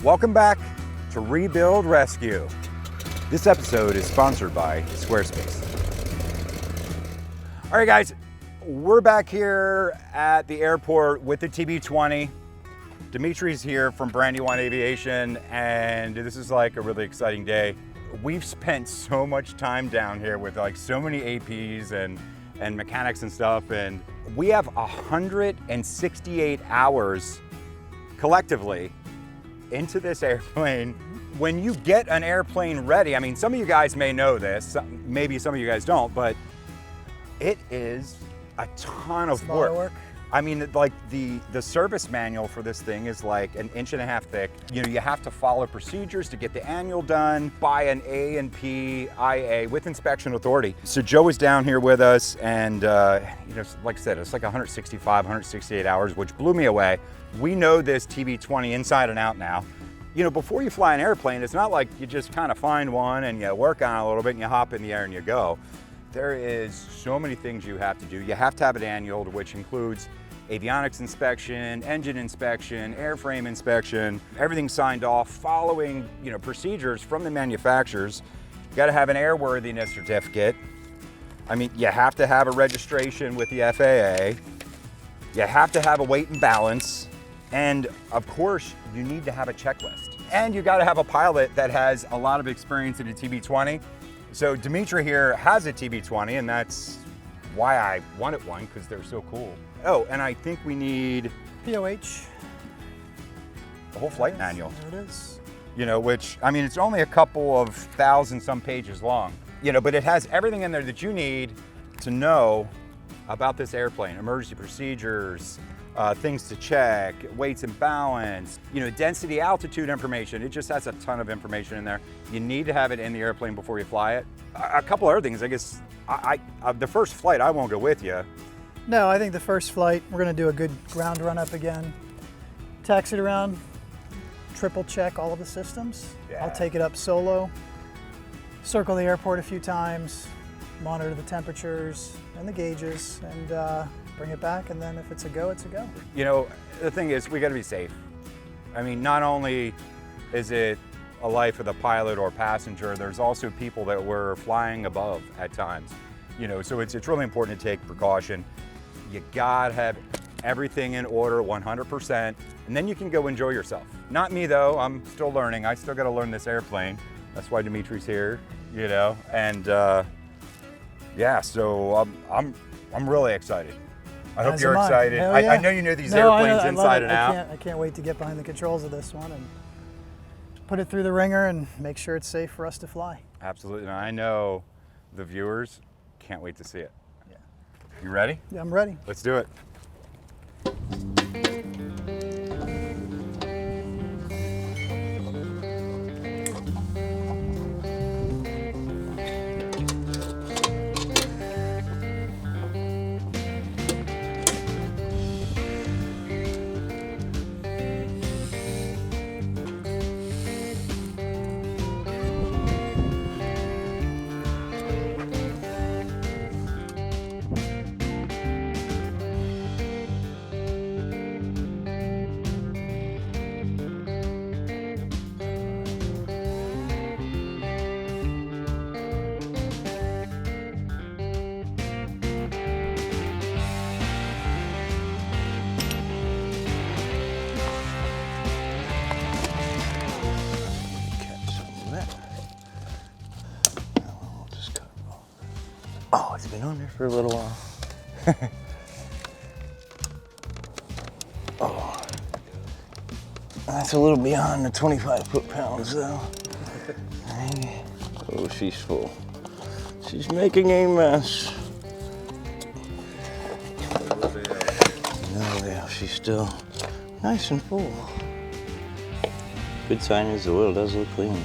Welcome back to Rebuild Rescue. This episode is sponsored by Squarespace. All right, guys, we're back here at the airport with the TB20. Dimitri's here from Brandywine Aviation, and this is like a really exciting day. We've spent so much time down here with like so many APs and mechanics and stuff, and we have 168 hours collectively into this airplane. When you get an airplane ready, I mean, some of you guys may know this, maybe some of you guys don't, but it is a ton of work. I mean, like the service manual for this thing is like 1.5 inches thick. You know, you have to follow procedures to get the annual done by an A&P IA with inspection authority. So Joe is down here with us, and you know, like I said, it's like 168 hours, which blew me away. We know this TB20 inside and out now. You know, before you fly an airplane, it's not like you just kind of find one and you work on it a little bit and you hop in the air and you go. There is so many things you have to do. You have to have it annualed, which includes avionics inspection, engine inspection, airframe inspection, everything signed off, following, you know, procedures from the manufacturers. You got to have an airworthiness certificate. I mean, you have to have a registration with the FAA. You have to have a weight and balance. And of course, you need to have a checklist. And you got to have a pilot that has a lot of experience in a TB20. So Dimitri here has a TB20, and that's why I wanted one, because they're so cool. Oh, and I think we need POH. The whole flight manual. There it is. You know, which, I mean, it's only a couple of thousand some pages long, you know, but it has everything in there that you need to know about this airplane. Emergency procedures, things to check, weights and balance, you know, density, altitude information. It just has a ton of information in there. You need to have it in the airplane before you fly it. A couple other things, I guess, the first flight, I won't go with you. No, I think the first flight, we're gonna do a good ground run up again. Taxi it around, triple check all of the systems. Yeah. I'll take it up solo, circle the airport a few times, monitor the temperatures and the gauges, and bring it back, and then if it's a go, it's a go. You know, the thing is, we gotta be safe. I mean, not only is it a life of the pilot or passenger, there's also people that we're flying above at times. You know, so it's really important to take precaution. You gotta have everything in order 100%, and then you can go enjoy yourself. Not me though, I'm still learning. I still gotta learn this airplane. That's why Dimitri's here, you know, and yeah, so I'm really excited. I hope you're excited. Yeah. I know you know these airplanes inside and out. I can't wait to get behind the controls of this one and put it through the ringer and make sure it's safe for us to fly. Absolutely, and I know the viewers can't wait to see it. Yeah. You ready? Yeah, I'm ready. Let's do it. Oh, it's been on there for a little while. Oh, that's a little beyond the 25 foot-pounds though. Oh, she's full. She's making a mess. No, yeah, she's still nice and full. Good sign is the oil does look clean.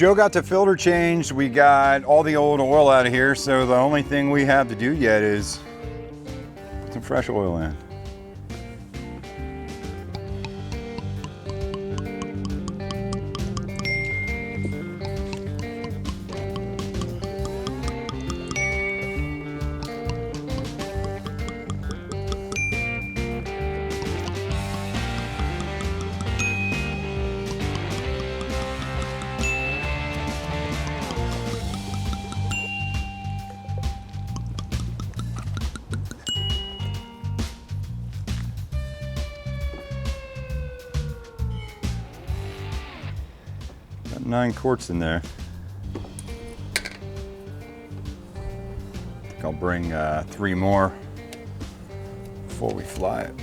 Joe got the filter changed. We got all the old oil out of here, so the only thing we have to do yet is put some fresh oil in. Got 9 quarts in there. I think I'll bring 3 more before we fly it.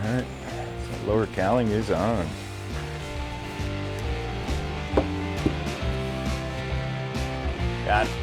Alright, so lower cowling is on. Got it.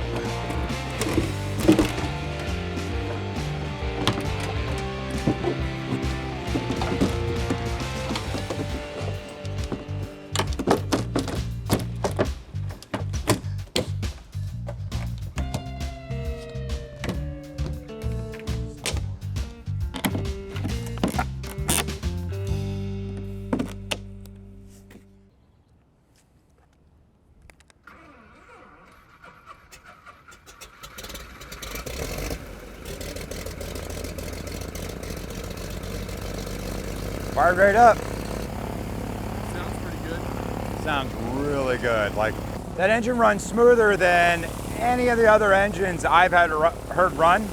Fired right up. Sounds pretty good. Sounds really good. Like, that engine runs smoother than any of the other engines I've heard run.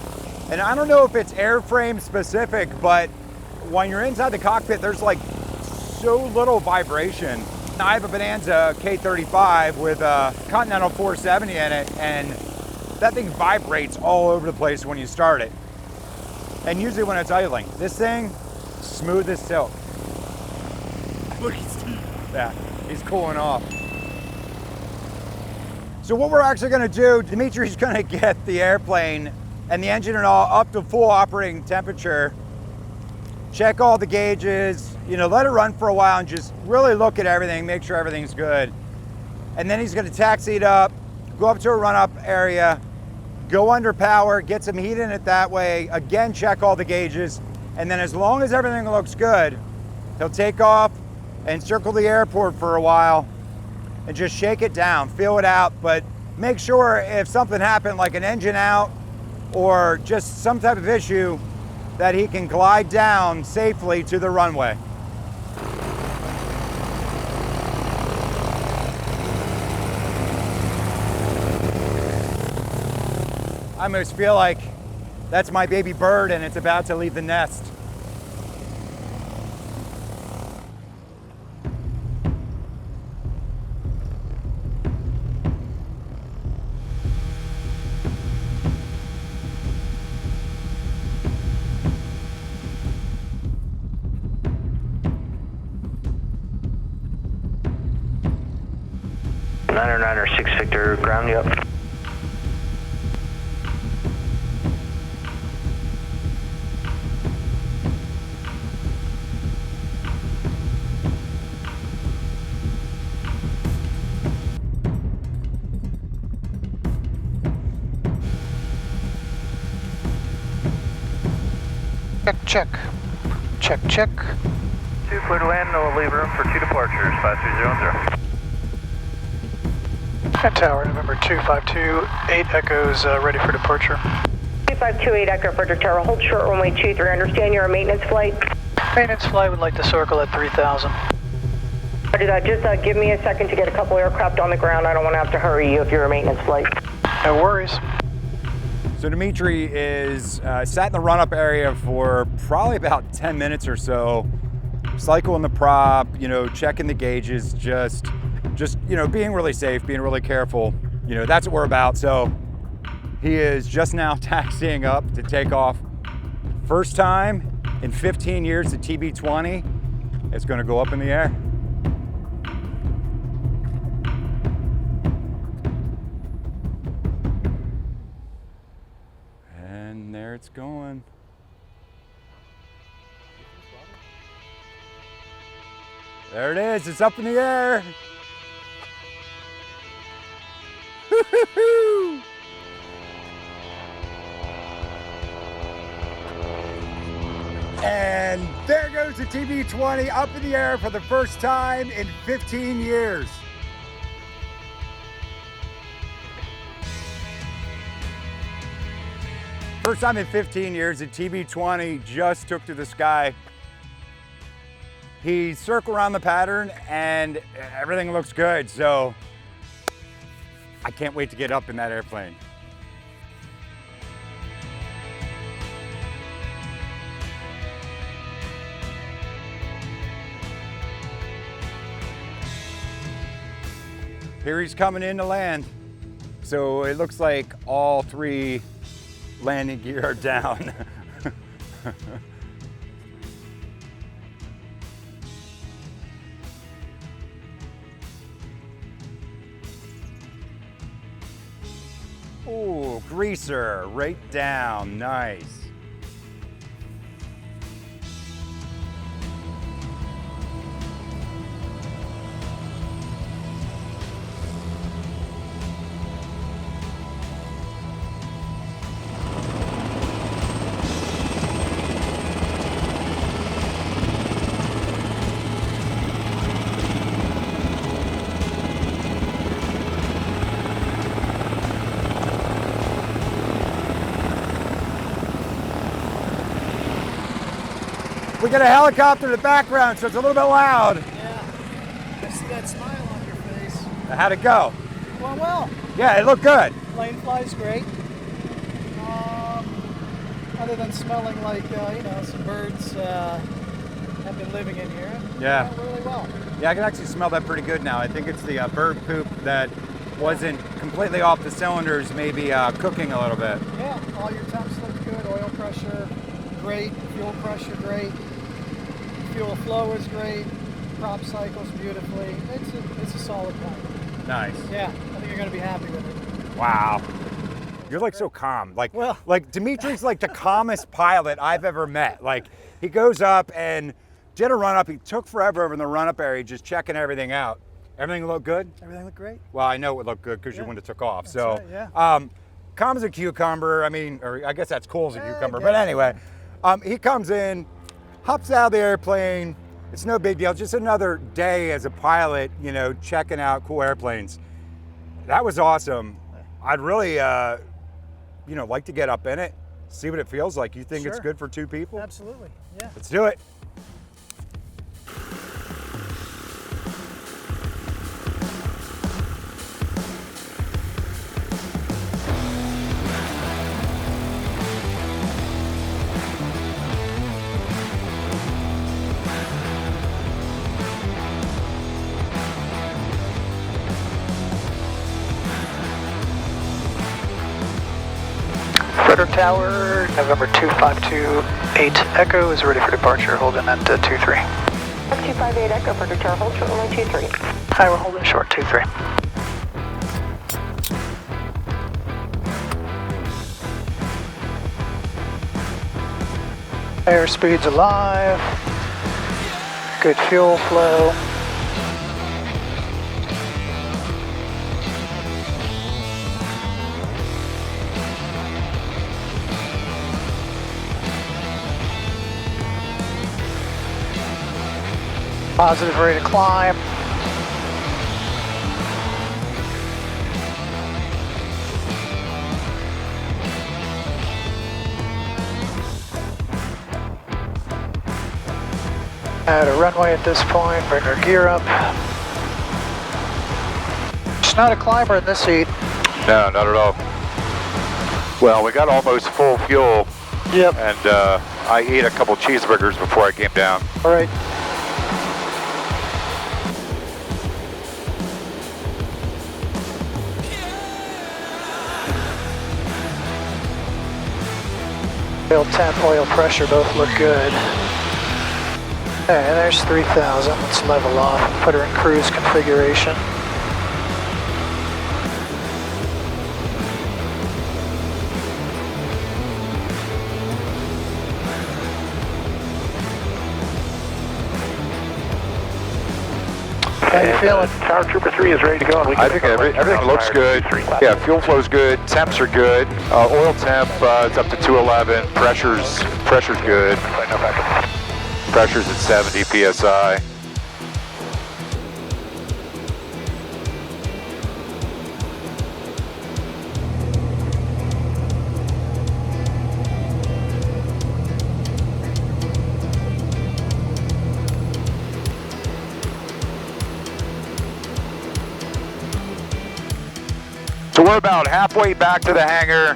And I don't know if it's airframe specific, but when you're inside the cockpit, there's like so little vibration. I have a Bonanza K35 with a Continental 470 in it, and that thing vibrates all over the place when you start it. And usually when it's idling. This thing, smooth as silk. Look at Steve. Yeah, he's cooling off. So what we're actually gonna do, Dimitri's gonna get the airplane and the engine and all up to full operating temperature, check all the gauges, you know, let it run for a while and just really look at everything, make sure everything's good. And then he's gonna taxi it up, go up to a run-up area, go under power, get some heat in it that way, again, check all the gauges, and then as long as everything looks good, he'll take off and circle the airport for a while and just shake it down, feel it out, but make sure if something happened like an engine out or just some type of issue that he can glide down safely to the runway. I almost feel like that's my baby bird and it's about to leave the nest. Niner 6 Victor, ground you up. Check. Check, check. 2 clear to land, no leave room for 2 departures, 5300. At tower, November 252, 8 echoes ready for departure. 2528 Echo for tower, hold short runway 23. Understand you're a maintenance flight? Maintenance flight would like to circle at 3000. Roger that, just give me a second to get a couple aircraft on the ground. I don't want to have to hurry you if you're a maintenance flight. No worries. So Dimitri is sat in the run-up area for probably about 10 minutes or so, cycling the prop, you know, checking the gauges, just you know, being really safe, being really careful. You know, that's what we're about. So he is just now taxiing up to take off. First time in 15 years the TB20 is going to go up in the air. And there it's going. There it is, it's up in the air. Woo-hoo-hoo. And there goes the TB20 up in the air for the first time in 15 years. First time in 15 years, the TB20 just took to the sky. He circled around the pattern and everything looks good. So I can't wait to get up in that airplane. Here he's coming in to land. So it looks like all 3 landing gear are down. Ooh, greaser, right down, nice. We got a helicopter in the background, so it's a little bit loud. Yeah, I see that smile on your face. How'd it go? Well, well. Yeah, it looked good. Plane flies great. Other than smelling like, you know, some birds have been living in here. Yeah. It went really well. Yeah, I can actually smell that pretty good now. I think it's the bird poop that wasn't completely off the cylinders, maybe cooking a little bit. Yeah, all your temps look good. Oil pressure, great. Fuel pressure, great. Fuel flow is great. Prop cycles beautifully. It's a solid plane. Nice. Yeah, I think you're going to be happy with it. Wow. You're like so calm. Like, Well. like Dimitri's like the calmest pilot I've ever met. Like he goes up and did a run up. He took forever over in the run up area, just checking everything out. Everything looked good? Everything looked great. Well, I know it looked good because you Yeah. wouldn't have took off. That's So, right, yeah. calm as a cucumber. I mean, or I guess that's cool as a Yeah, cucumber. I But guess. anyway, he comes in, hops out of the airplane. It's no big deal. Just another day as a pilot, you know, checking out cool airplanes. That was awesome. I'd really, you know, like to get up in it, see what it feels like. You think it's Sure. good for 2 people? Absolutely, yeah. Let's do it. Rudder Tower, November 2528 Echo is ready for departure, holding at 23. 258 Echo for Tower, hold short runway 23. Hi, we're holding short 23. Airspeed's alive, good fuel flow. Positive rate of climb. At a runway at this point, bring our gear up. It's not a climber in this seat. No, not at all. Well, we got almost full fuel. Yep. And I ate a couple cheeseburgers before I came down. All right. Oil temp, oil pressure both look good. Okay, and there's 3,000. Let's level off and put her in cruise configuration. How you feeling? Tower Trooper 3 is ready to go. I think everything looks good. Yeah, fuel flow's good. Temps are good. Oil temp is up to 211. Pressure's good. Pressure's at 70 psi. So we're about halfway back to the hangar.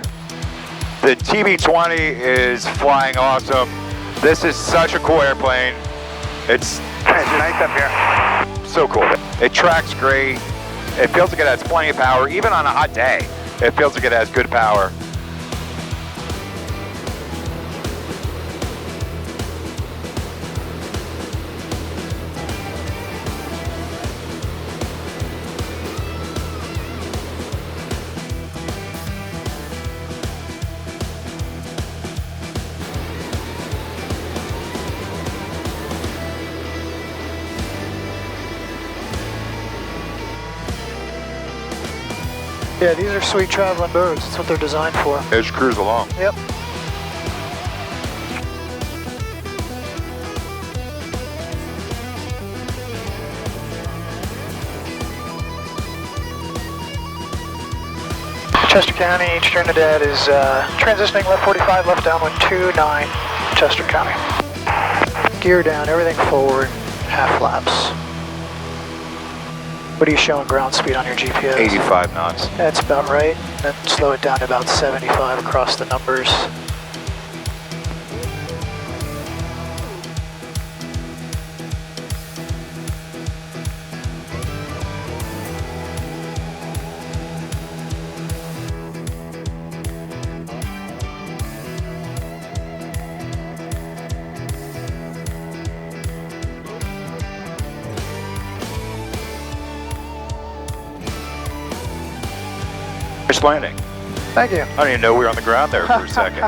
The TB-20 is flying awesome. This is such a cool airplane. It's nice up here. so cool. It tracks great. It feels like it has plenty of power. Even on a hot day, it feels like it has good power. Yeah, these are sweet traveling birds. That's what they're designed for. As you cruise along. Yep. Chester County, Trinidad is transitioning left 45, left downwind 29, Chester County. Gear down, everything forward, half flaps. What are you showing ground speed on your GPS? 85 knots. That's about right. Then slow it down to about 75 across the numbers. Nice landing. Thank you. I didn't even know we were on the ground there for a second.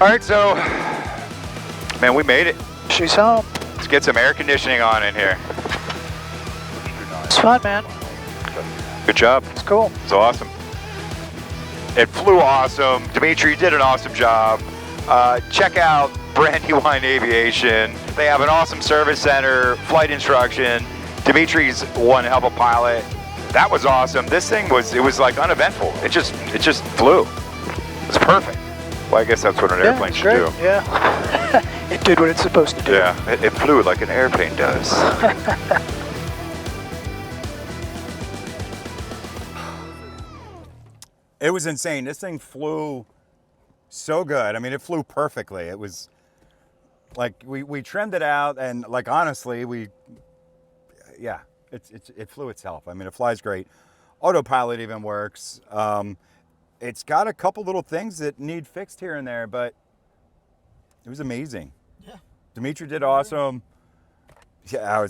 All right, so, man, we made it. She's home. Let's get some air conditioning on in here. It's fun, man. Good job. It's cool. It's awesome. It flew awesome. Dimitri did an awesome job. Check out Brandywine Aviation. They have an awesome service center, flight instruction. Dimitri's one hell of a pilot. That was awesome. This thing was like uneventful. It just flew. It was perfect. Well, I guess that's what an airplane should do. Yeah. It did what it's supposed to do. Yeah, it flew like an airplane does. It was insane. This thing flew so good. I mean, it flew perfectly. It was like we trimmed it out, and like honestly, yeah, it flew itself. I mean, it flies great. Autopilot even works. It's got a couple little things that need fixed here and there, but it was amazing. Yeah. Dimitri did awesome. Yeah,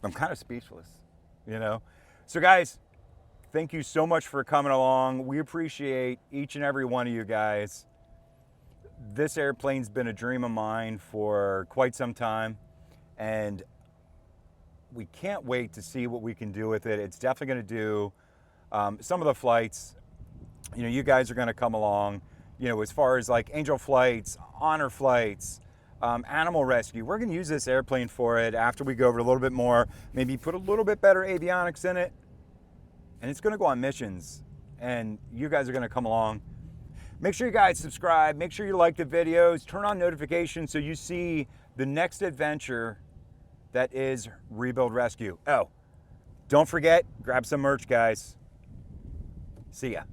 I'm kind of speechless, you know? So guys, thank you so much for coming along. We appreciate each and every one of you guys. This airplane's been a dream of mine for quite some time, and we can't wait to see what we can do with it. It's definitely going to do some of the flights. You know, you guys are going to come along, you know, as far as like angel flights, honor flights, animal rescue. We're going to use this airplane for it after we go over a little bit more, maybe put a little bit better avionics in it, and it's going to go on missions, and you guys are going to come along. Make sure you guys subscribe. Make sure you like the videos. Turn on notifications so you see the next adventure that is Rebuild Rescue. Oh, don't forget, grab some merch, guys. See ya.